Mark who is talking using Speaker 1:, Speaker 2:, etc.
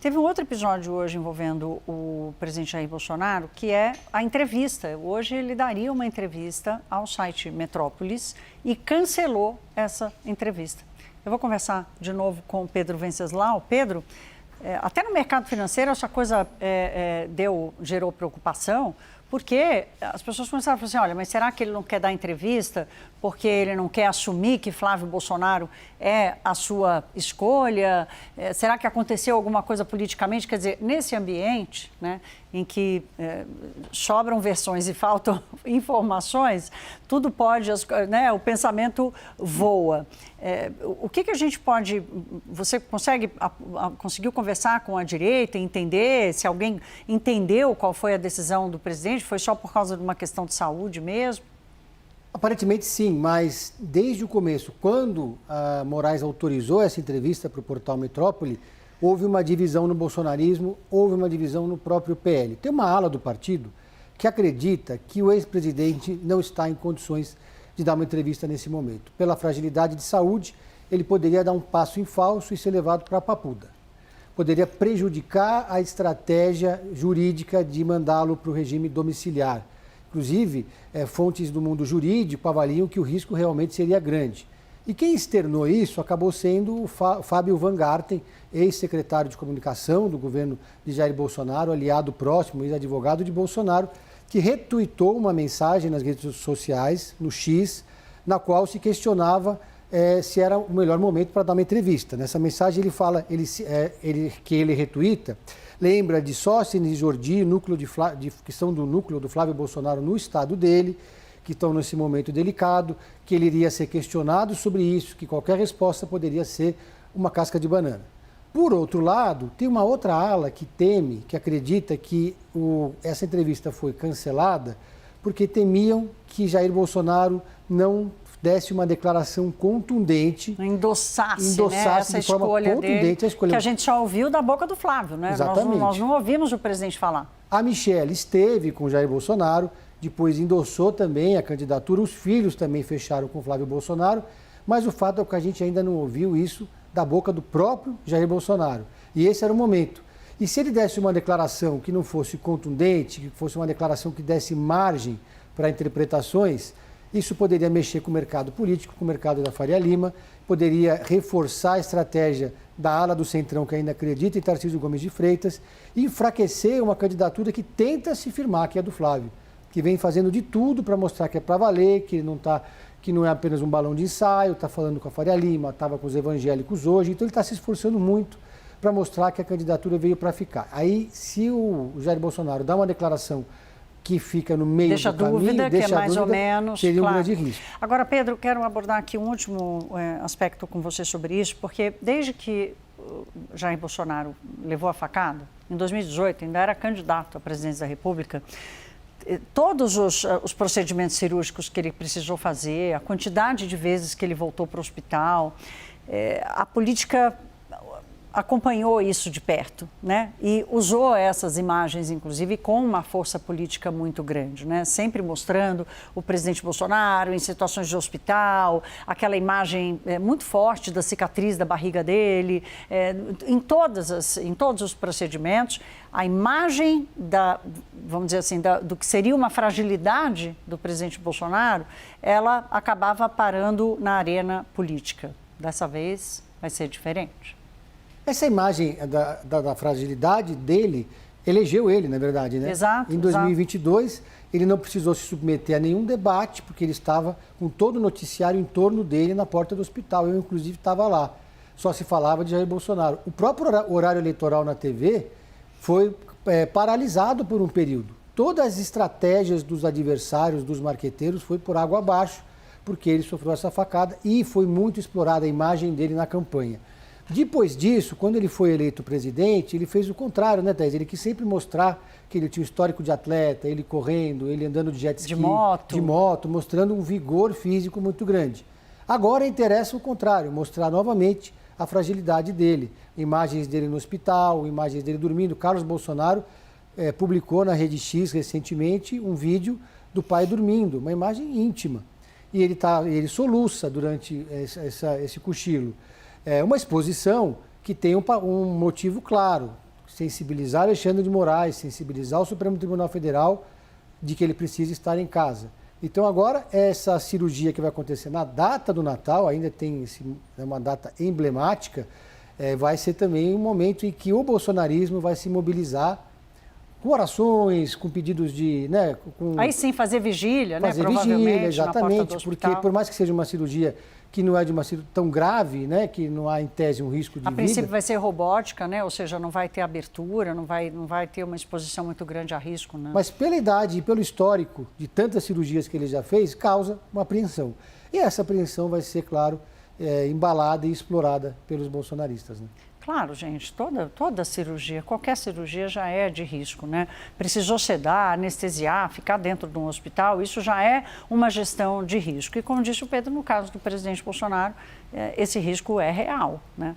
Speaker 1: Teve um outro episódio hoje envolvendo o presidente Jair Bolsonaro, que é a entrevista. Hoje ele daria uma entrevista ao site Metrópolis e cancelou essa entrevista. Eu vou conversar de novo com o Pedro Venceslau. Pedro, até no mercado financeiro essa coisa gerou preocupação, porque as pessoas começaram a falar assim, olha, mas será que ele não quer dar entrevista porque ele não quer assumir que Flávio Bolsonaro é a sua escolha? Será que aconteceu alguma coisa politicamente? Quer dizer, nesse ambiente, né, em que sobram versões e faltam informações, tudo pode, né, o pensamento voa. O que a gente pode... Você conseguiu conversar com a direita, entender se alguém entendeu qual foi a decisão do presidente? Foi só por causa de uma questão de saúde mesmo?
Speaker 2: Aparentemente sim, mas desde o começo, quando a Moraes autorizou essa entrevista para o portal Metrópole, houve uma divisão no bolsonarismo, houve uma divisão no próprio PL. Tem uma ala do partido que acredita que o ex-presidente não está em condições de dar uma entrevista nesse momento. Pela fragilidade de saúde, ele poderia dar um passo em falso e ser levado para a papuda. Poderia prejudicar a estratégia jurídica de mandá-lo para o regime domiciliar. Inclusive, fontes do mundo jurídico avaliam que o risco realmente seria grande. E quem externou isso acabou sendo o Fábio Van Garten, ex-secretário de comunicação do governo de Jair Bolsonaro, aliado próximo, ex-advogado de Bolsonaro, que retuitou uma mensagem nas redes sociais, no X, na qual se questionava se era o melhor momento para dar uma entrevista. Nessa mensagem ele fala que ele retuita, lembra de Sóstenes e Jordi, que são do núcleo do Flávio Bolsonaro no estado dele, que estão nesse momento delicado, que ele iria ser questionado sobre isso, que qualquer resposta poderia ser uma casca de banana. Por outro lado, tem uma outra ala que teme, que acredita que essa entrevista foi cancelada porque temiam que Jair Bolsonaro não desse uma declaração contundente,
Speaker 1: endossasse né, essa
Speaker 2: de forma
Speaker 1: escolha
Speaker 2: contundente
Speaker 1: dele,
Speaker 2: a escolha.
Speaker 1: Que a gente só ouviu da boca do Flávio, né?
Speaker 2: Exatamente.
Speaker 1: Nós não ouvimos o presidente falar.
Speaker 2: A Michelle esteve com Jair Bolsonaro, depois endossou também a candidatura, os filhos também fecharam com Flávio Bolsonaro, mas o fato é que a gente ainda não ouviu isso da boca do próprio Jair Bolsonaro. E esse era o momento. E se ele desse uma declaração que não fosse contundente, que fosse uma declaração que desse margem para interpretações, isso poderia mexer com o mercado político, com o mercado da Faria Lima, poderia reforçar a estratégia da ala do Centrão, que ainda acredita em Tarcísio Gomes de Freitas, e enfraquecer uma candidatura que tenta se firmar, que é a do Flávio, que vem fazendo de tudo para mostrar que é para valer, que não é apenas um balão de ensaio, está falando com a Faria Lima, estava com os evangélicos hoje, então ele está se esforçando muito para mostrar que a candidatura veio para ficar. Aí, se o Jair Bolsonaro dá uma declaração que fica no meio do caminho,
Speaker 1: que é mais ou menos,
Speaker 2: seria
Speaker 1: claro.
Speaker 2: um grande risco.
Speaker 1: Agora, Pedro, quero abordar aqui um último aspecto com você sobre isso, porque desde que Jair Bolsonaro levou a facada, em 2018, ainda era candidato à presidência da República, todos os procedimentos cirúrgicos que ele precisou fazer, a quantidade de vezes que ele voltou para o hospital, a política acompanhou isso de perto, né? E usou essas imagens, inclusive, com uma força política muito grande, né? Sempre mostrando o presidente Bolsonaro em situações de hospital, aquela imagem muito forte da cicatriz da barriga dele, em todos os procedimentos, a imagem vamos dizer assim, do que seria uma fragilidade do presidente Bolsonaro, ela acabava parando na arena política. Dessa vez vai ser diferente.
Speaker 2: Essa imagem da fragilidade dele elegeu ele, na verdade, né?
Speaker 1: Exato.
Speaker 2: Em 2022, ele não precisou se submeter a nenhum debate, porque ele estava com todo o noticiário em torno dele na porta do hospital. Eu, inclusive, estava lá. Só se falava de Jair Bolsonaro. O próprio horário eleitoral na TV foi paralisado por um período. Todas as estratégias dos adversários, dos marqueteiros, foi por água abaixo, porque ele sofreu essa facada e foi muito explorada a imagem dele na campanha. Depois disso, quando ele foi eleito presidente, ele fez o contrário, né, Thaís? Ele quis sempre mostrar que ele tinha um histórico de atleta, ele correndo, ele andando de jet ski, de moto, mostrando um vigor físico muito grande. Agora interessa o contrário, mostrar novamente a fragilidade dele. Imagens dele no hospital, imagens dele dormindo. Carlos Bolsonaro publicou na Rede X recentemente um vídeo do pai dormindo, uma imagem íntima. E ele soluça durante esse cochilo. É uma exposição que tem um motivo claro, sensibilizar Alexandre de Moraes, sensibilizar o Supremo Tribunal Federal de que ele precisa estar em casa. Então agora essa cirurgia que vai acontecer na data do Natal, ainda tem uma data emblemática, vai ser também um momento em que o bolsonarismo vai se mobilizar com orações, com pedidos de... Né,
Speaker 1: aí sim, fazer vigília,
Speaker 2: fazer
Speaker 1: né?
Speaker 2: vigília, exatamente, porque por mais que seja uma cirurgia que não é de uma cirurgia tão grave, né, que não há em tese um risco de vida.
Speaker 1: A princípio vai ser robótica, né? Ou seja, não vai ter abertura, não vai ter uma exposição muito grande a risco, né?
Speaker 2: Mas pela idade e pelo histórico de tantas cirurgias que ele já fez, causa uma apreensão. E essa apreensão vai ser, claro, embalada e explorada pelos bolsonaristas, né?
Speaker 1: Claro, gente, toda cirurgia, qualquer cirurgia já é de risco, né? Precisou sedar, anestesiar, ficar dentro de um hospital, isso já é uma gestão de risco. E como disse o Pedro, no caso do presidente Bolsonaro, esse risco é real, né?